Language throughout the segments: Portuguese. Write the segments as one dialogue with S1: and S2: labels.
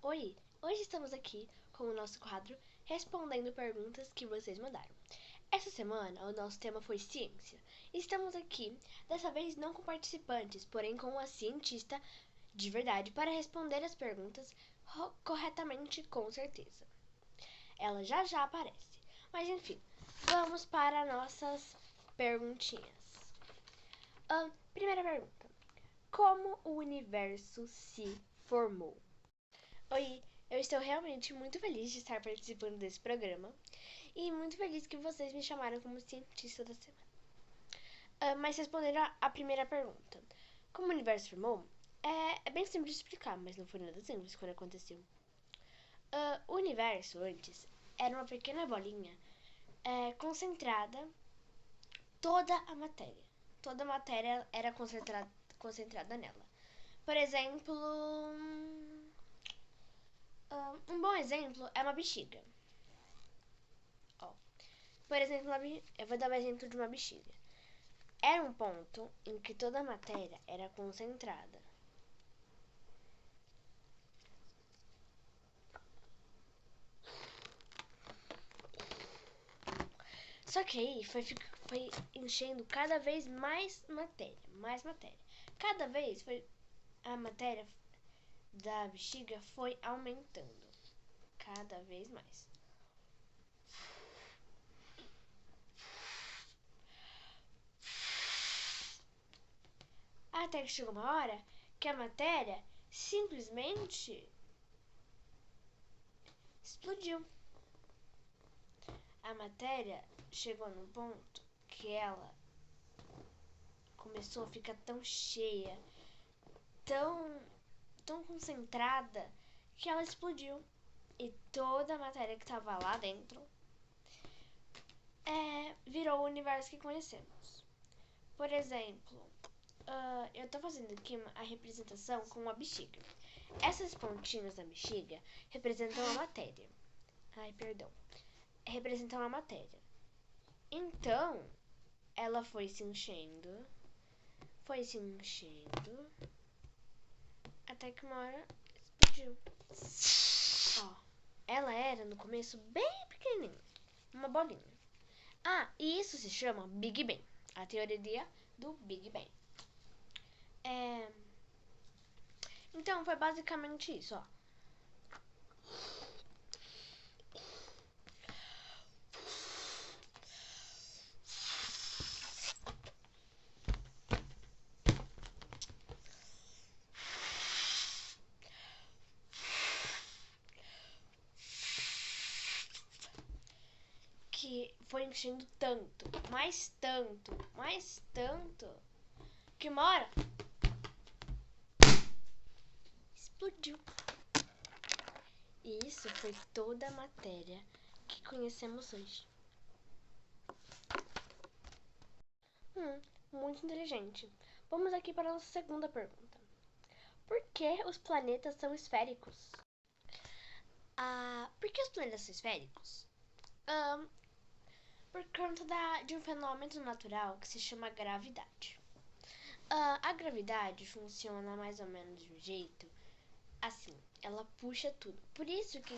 S1: Oi, hoje estamos aqui com o nosso quadro Respondendo Perguntas que vocês mandaram. Essa semana o nosso tema foi ciência. Estamos aqui, dessa vez não com participantes, porém com uma cientista de verdade para responder as perguntas corretamente, com certeza. Ela já já aparece. Mas enfim, vamos para nossas perguntinhas. Primeira pergunta: como o universo se formou? Oi, eu estou realmente muito feliz de estar participando desse programa e muito feliz que vocês me chamaram como cientista da semana. Mas respondendo a primeira pergunta, como o universo formou, é bem simples de explicar, mas não foi nada simples quando aconteceu. O universo antes era uma pequena bolinha concentrada, toda a matéria. Toda a matéria era concentrada nela. Por exemplo, um bom exemplo é uma bexiga. Ó, por exemplo, eu vou dar o exemplo de uma bexiga. Era um ponto em que toda a matéria era concentrada. Só que aí foi enchendo cada vez mais matéria, mais matéria. Cada vez a matéria da bexiga foi aumentando, cada vez mais. Até que chegou uma hora que a matéria simplesmente explodiu. A matéria chegou num ponto que ela começou a ficar tão cheia, tão concentrada, que ela explodiu. E toda a matéria que estava lá dentro virou o universo que conhecemos. Por exemplo, eu estou fazendo aqui a representação com uma bexiga. Essas pontinhas da bexiga representam a matéria. Ai, perdão. Representam a matéria. Então, ela foi se enchendo, até que uma hora explodiu. Ó, ela era no começo bem pequenininha, uma bolinha. E isso se chama Big Bang, a teoria do Big Bang. Então, foi basicamente isso, ó. Que foi enchendo tanto, mais tanto, que uma hora explodiu. E isso foi toda a matéria que conhecemos hoje. Muito inteligente. Vamos aqui para a nossa segunda pergunta. Por que os planetas são esféricos? Por que os planetas são esféricos? Por conta de um fenômeno natural que se chama gravidade. A gravidade funciona mais ou menos de um jeito assim, ela puxa tudo. Por isso que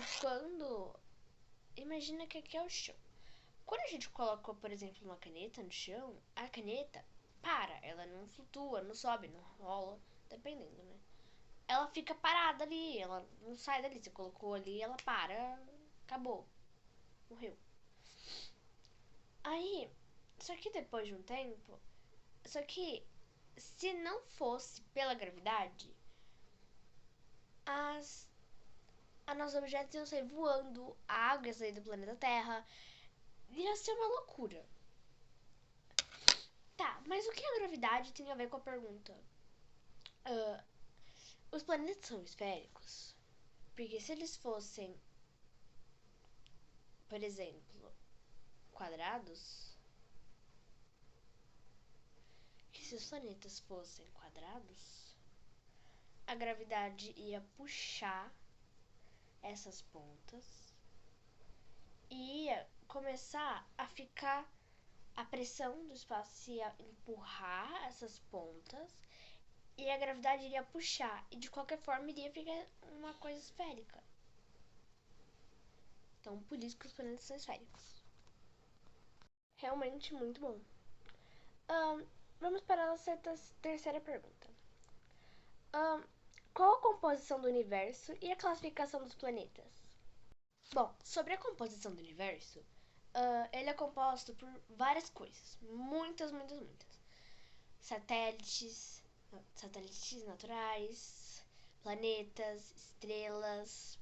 S1: imagina que aqui é o chão. Quando a gente coloca, por exemplo, uma caneta no chão, a caneta para, ela não flutua, não sobe, não rola, dependendo, né? Ela fica parada ali, ela não sai dali. Você colocou ali, ela para, acabou, morreu. Aí, só que depois de um tempo, se não fosse pela gravidade, a nossos objetos iam sair voando, a água ia sair do planeta Terra, ia ser uma loucura. Tá, mas o que a gravidade tem a ver com a pergunta? Os planetas são esféricos porque se eles fossem, por exemplo, quadrados, que se os planetas fossem quadrados, a gravidade ia puxar essas pontas e ia começar a ficar a pressão do espaço, ia empurrar essas pontas e a gravidade iria puxar, e de qualquer forma iria ficar uma coisa esférica. Então, por isso que os planetas são esféricos. Realmente muito bom. Vamos para a nossa terceira pergunta. Qual a composição do universo e a classificação dos planetas? Bom, sobre a composição do universo, ele é composto por várias coisas. Muitas, muitas, muitas. Satélites naturais, planetas, estrelas,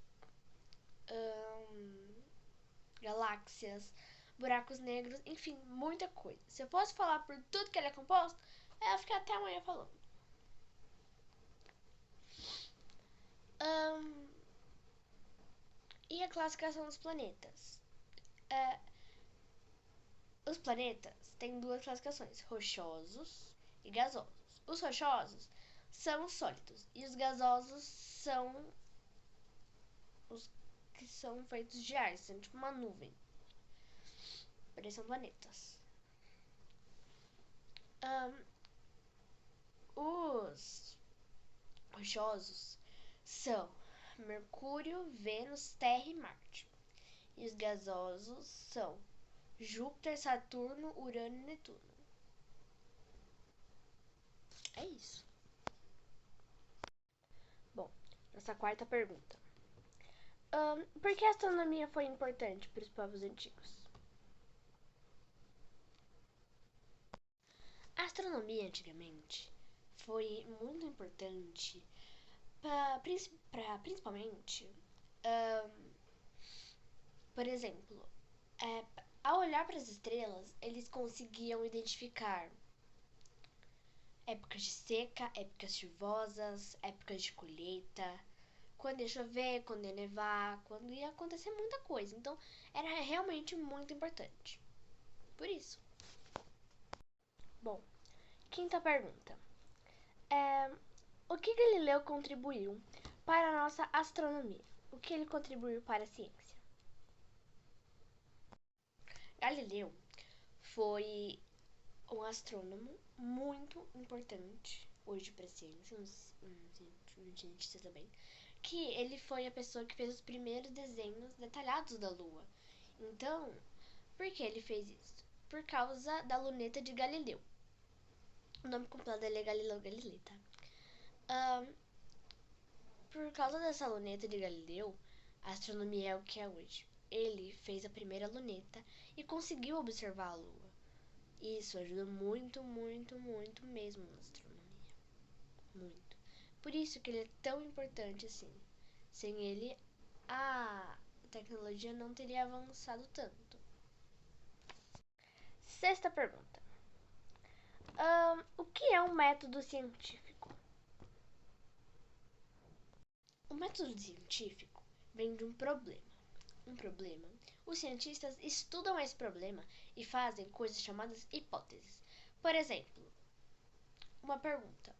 S1: galáxias, buracos negros, enfim, muita coisa. Se eu fosse falar por tudo que ele é composto, eu ia ficar até amanhã falando. E a classificação dos planetas? Os planetas têm duas classificações, rochosos e gasosos. Os rochosos são os sólidos e os gasosos são os que são feitos de ar, são tipo uma nuvem. Por isso são planetas. Os rochosos são Mercúrio, Vênus, Terra e Marte. E os gasosos são Júpiter, Saturno, Urano e Netuno. É isso. Bom, nossa quarta pergunta. Por que a astronomia foi importante para os povos antigos? A astronomia antigamente foi muito importante principalmente, por exemplo, ao olhar para as estrelas, eles conseguiam identificar épocas de seca, épocas chuvosas, épocas de colheita, quando ia chover, quando ia nevar, quando ia acontecer muita coisa. Então, era realmente muito importante. Por isso. Bom, quinta pergunta. O que Galileu contribuiu para a nossa astronomia? O que ele contribuiu para a ciência? Galileu foi um astrônomo muito importante hoje para a ciência, um cientista também, que ele foi a pessoa que fez os primeiros desenhos detalhados da Lua. Então, por que ele fez isso? Por causa da luneta de Galileu. O nome completo dele é Galileu Galilei, tá? Por causa dessa luneta de Galileu, a astronomia é o que é hoje. Ele fez a primeira luneta e conseguiu observar a Lua. Isso ajuda muito, muito, muito mesmo na astronomia. Muito. Por isso que ele é tão importante assim. Sem ele, a tecnologia não teria avançado tanto. Sexta pergunta. O que é um método científico? O método científico vem de um problema. Os cientistas estudam esse problema e fazem coisas chamadas hipóteses. Por exemplo, uma pergunta.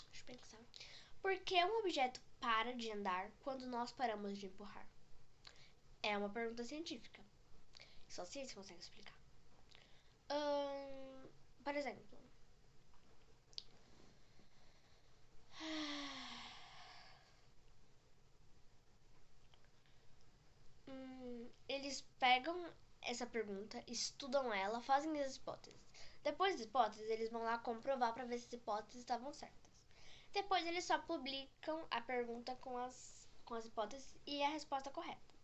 S1: Deixa eu pensar. Por que um objeto para de andar quando nós paramos de empurrar? É uma pergunta científica. Só ciência consegue explicar. Por exemplo, eles pegam essa pergunta, estudam ela, fazem as hipóteses. Depois das hipóteses, eles vão lá comprovar para ver se as hipóteses estavam certas. Depois, eles só publicam a pergunta com as hipóteses e a resposta correta.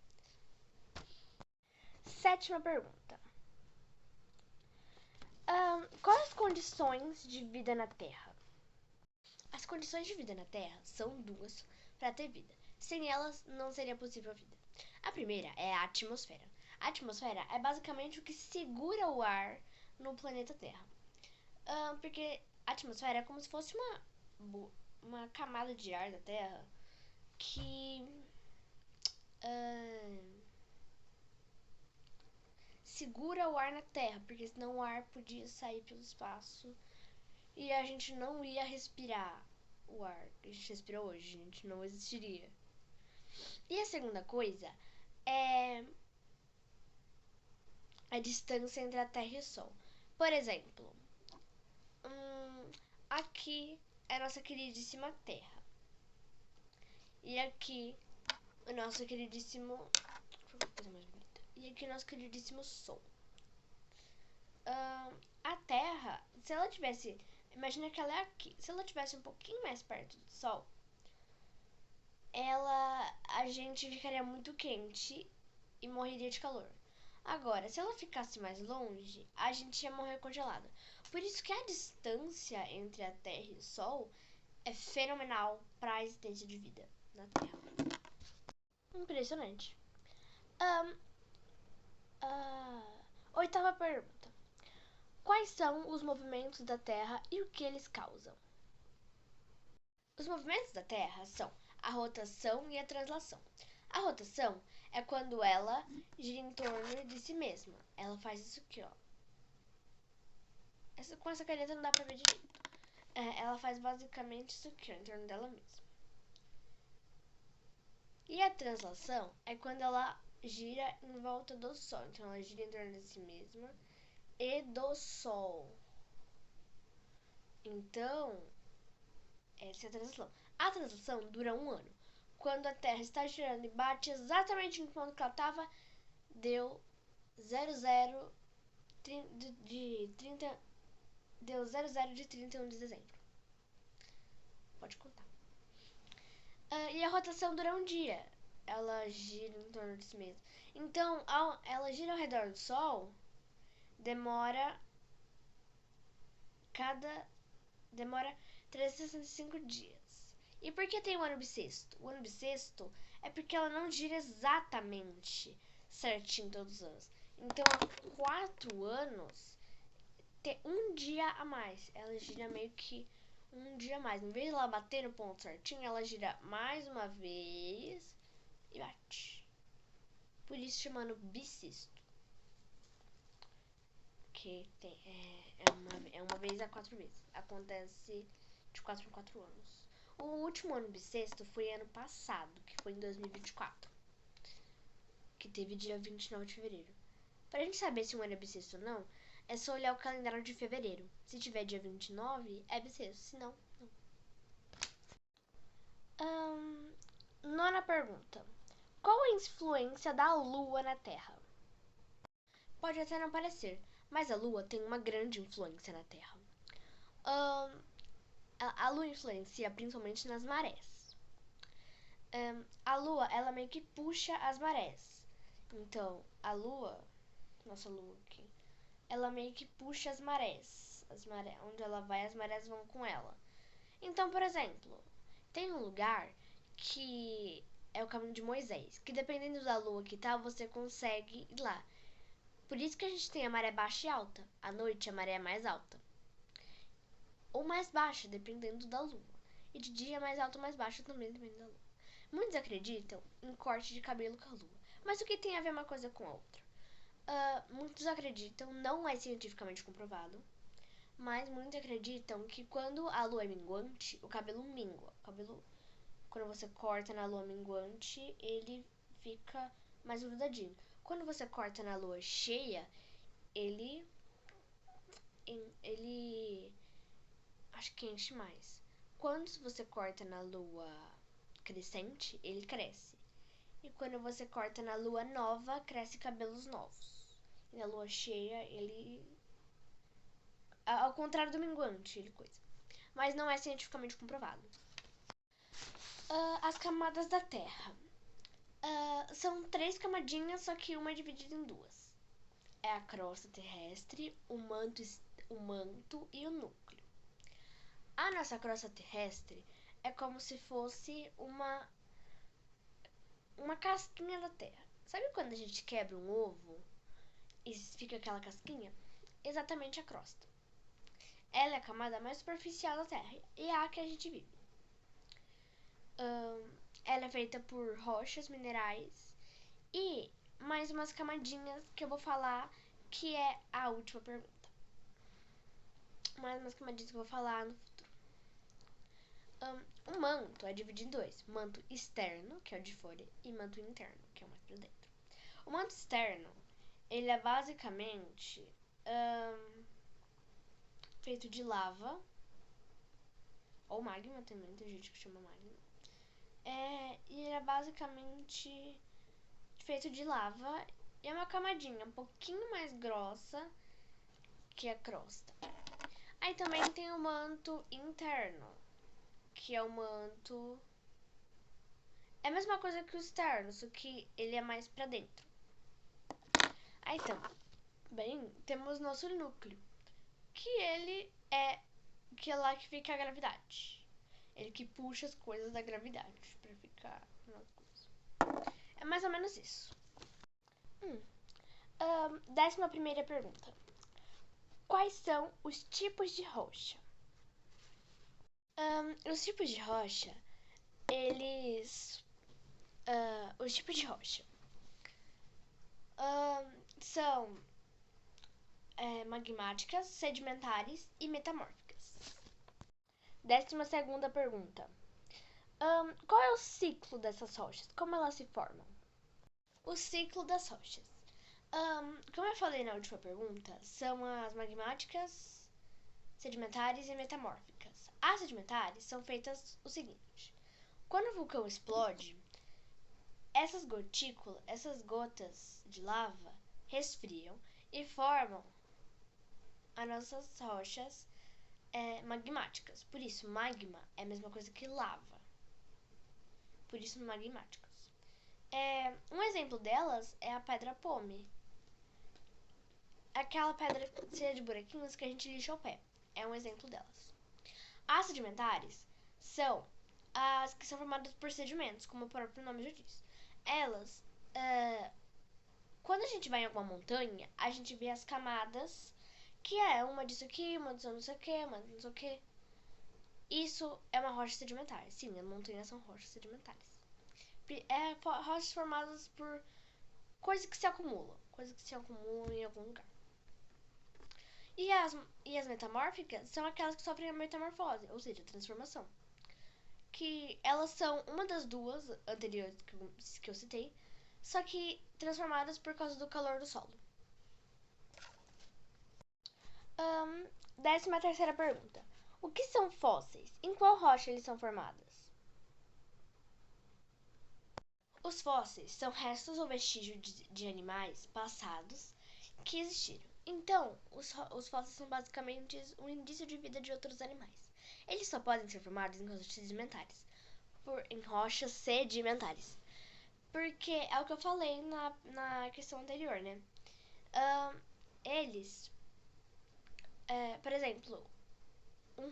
S1: Sétima pergunta. Quais as condições de vida na Terra? As condições de vida na Terra são duas para ter vida. Sem elas, não seria possível a vida. A primeira é a atmosfera. A atmosfera é basicamente o que segura o ar no planeta Terra. Porque a atmosfera é como se fosse uma camada de ar da Terra que segura o ar na Terra, porque senão o ar podia sair pelo espaço e a gente não ia respirar o ar que a gente respira hoje, a gente não existiria. E a segunda coisa é a distância entre a Terra e o Sol. Por exemplo, aqui é a nossa queridíssima Terra. E aqui o nosso queridíssimo... E aqui o nosso queridíssimo Sol. A Terra, se ela tivesse... Imagina que ela é aqui. Se ela tivesse um pouquinho mais perto do Sol, a gente ficaria muito quente e morreria de calor. Agora, se ela ficasse mais longe, a gente ia morrer congelado. Por isso que a distância entre a Terra e o Sol é fenomenal para a existência de vida na Terra. Impressionante. Oitava pergunta. Quais são os movimentos da Terra e o que eles causam? Os movimentos da Terra são a rotação e a translação. A rotação é quando ela gira em torno de si mesma. Ela faz isso aqui, ó. Com essa caneta não dá pra ver direito. Ela faz basicamente isso aqui, ó, em torno dela mesma. E a translação é quando ela gira em volta do Sol. Então, ela gira em torno de si mesma e do Sol. Então, essa é a translação. A translação dura 1 ano. Quando a Terra está girando e bate exatamente no ponto que ela estava, deu 00 de 30. Deu 00 de 31 de dezembro. Pode contar. E a rotação dura 1 dia. Ela gira em torno de si mesma. Então, ela gira ao redor do Sol, demora 365 dias. E por que tem o ano bissexto? O ano bissexto é porque ela não gira exatamente certinho todos os anos. Então, há 4 anos, tem 1 dia a mais. Ela gira meio que 1 dia a mais. Em vez de ela bater no ponto certinho, ela gira mais uma vez e bate. Por isso chamando bissexto. Que é uma vez a 4 vezes. Acontece de 4 em 4 anos. O último ano bissexto foi ano passado, que foi em 2024. Que teve dia 29 de fevereiro. Pra gente saber se um ano é bissexto ou não, é só olhar o calendário de fevereiro. Se tiver dia 29, é bissexto. Se não, não. Nona pergunta. Qual a influência da Lua na Terra? Pode até não parecer, mas a Lua tem uma grande influência na Terra. A Lua influencia principalmente nas marés. A Lua, ela meio que puxa as marés. Então, a Lua, nossa Lua aqui, ela meio que puxa as marés. Onde ela vai, as marés vão com ela. Então, por exemplo, tem um lugar que é o caminho de Moisés, que dependendo da lua que tá, você consegue ir lá. Por isso que a gente tem a maré baixa e alta. À noite a maré é mais alta. Ou mais baixa, dependendo da lua. E de dia é mais alta ou mais baixa também, dependendo da lua. Muitos acreditam em corte de cabelo com a lua. Mas o que tem a ver uma coisa com a outra? Muitos acreditam, não é cientificamente comprovado, mas muitos acreditam que quando a lua é minguante, o cabelo mingua. Quando você corta na lua minguante, ele fica mais grudadinho. Quando você corta na lua cheia, ele acho que enche mais. Quando você corta na lua crescente, ele cresce. E quando você corta na lua nova, cresce cabelos novos. E na lua cheia, ele... Ao contrário do minguante, ele coisa. Mas não é cientificamente comprovado. As camadas da Terra. São 3 camadinhas, só que uma é dividida em 2. É a crosta terrestre, o manto e o núcleo. A nossa crosta terrestre é como se fosse uma casquinha da Terra. Sabe quando a gente quebra um ovo e fica aquela casquinha? Exatamente a crosta. Ela é a camada mais superficial da Terra e é a que a gente vive. Ela é feita por rochas, minerais e mais umas camadinhas que eu vou falar, que é a última pergunta. Mais umas camadinhas que eu vou falar no futuro. O manto é dividido em 2. Manto externo, que é o de fora, e manto interno, que é o mais pra dentro. O manto externo ele é basicamente feito de lava, ou magma também, tem gente que chama magma. E ele é basicamente feito de lava e é uma camadinha um pouquinho mais grossa que a crosta. Aí também tem o manto interno, que é o manto... É a mesma coisa que o externo, só que ele é mais pra dentro. Aí então, bem, temos nosso núcleo, que ele é que é lá que fica a gravidade. Ele que puxa as coisas da gravidade pra ficar nas coisas. É mais ou menos isso. 11ª pergunta. Quais são os tipos de rocha? Os tipos de rocha, os tipos de rocha são magmáticas, sedimentares e metamórficas. 12ª pergunta. Qual é o ciclo dessas rochas? Como elas se formam? O ciclo das rochas. Como eu falei na última pergunta, são as magmáticas, sedimentares e metamórficas. As sedimentares são feitas o seguinte: quando o vulcão explode, essas gotas de lava resfriam e formam as nossas rochas magmáticas. Por isso, magma é a mesma coisa que lava. Por isso, magmáticas. Um exemplo delas é a pedra pome. Aquela pedra cheia de buraquinhos que a gente lixa o pé. É um exemplo delas. As sedimentares são as que são formadas por sedimentos, como o próprio nome já diz. Elas, quando a gente vai em alguma montanha, a gente vê as camadas, que é uma disso aqui, uma disso não sei o que, uma não sei o que. Isso é uma rocha sedimentar. Sim, as montanhas são rochas sedimentares. Rochas formadas por coisas que se acumulam em algum lugar. E as metamórficas são aquelas que sofrem a metamorfose, ou seja, a transformação. Que elas são uma das duas anteriores que eu citei, só que transformadas por causa do calor do solo. 13ª pergunta. O que são fósseis? Em qual rocha eles são formados? Os fósseis são restos ou vestígios de animais passados que existiram. Então, os fósseis são basicamente um indício de vida de outros animais. Eles só podem ser formados em rochas sedimentares. Porque é o que eu falei na questão anterior, né? Por exemplo, um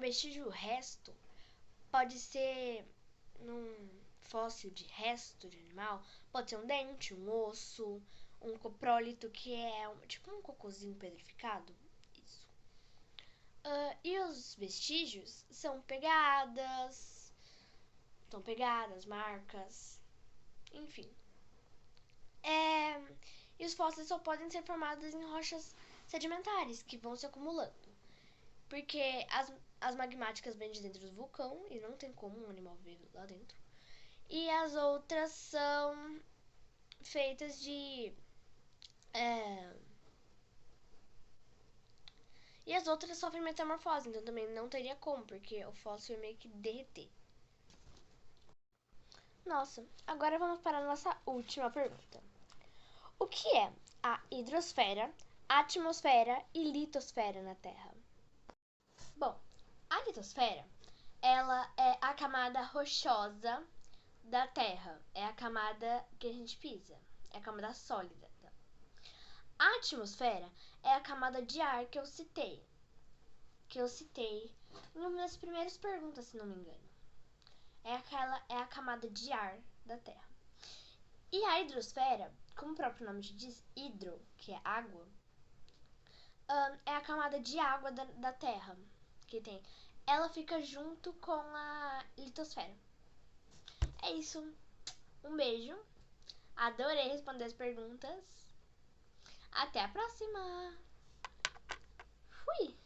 S1: vestígio resto, pode ser num fóssil de resto de animal, pode ser um dente, um osso, um coprólito, que é tipo um cocôzinho pedrificado. Isso. E os vestígios são pegadas, marcas, enfim. E os fósseis só podem ser formados em rochas sedimentares, que vão se acumulando. Porque as magmáticas vêm de dentro do vulcão e não tem como um animal viver lá dentro. E as outras são feitas de... E as outras sofrem metamorfose, então também não teria como, porque o fóssil é meio que derreter. Nossa, agora vamos para a nossa última pergunta. O que é a hidrosfera, atmosfera e litosfera na Terra? Bom, a litosfera, ela é a camada rochosa da Terra. É a camada que a gente pisa. É a camada sólida. A atmosfera é a camada de ar que eu citei. Em uma das primeiras perguntas, se não me engano. É a camada de ar da Terra. E a hidrosfera, como o próprio nome diz, hidro, que é água, é a camada de água da Terra que tem. Ela fica junto com a litosfera. É isso. Um beijo. Adorei responder as perguntas. Até a próxima. Fui!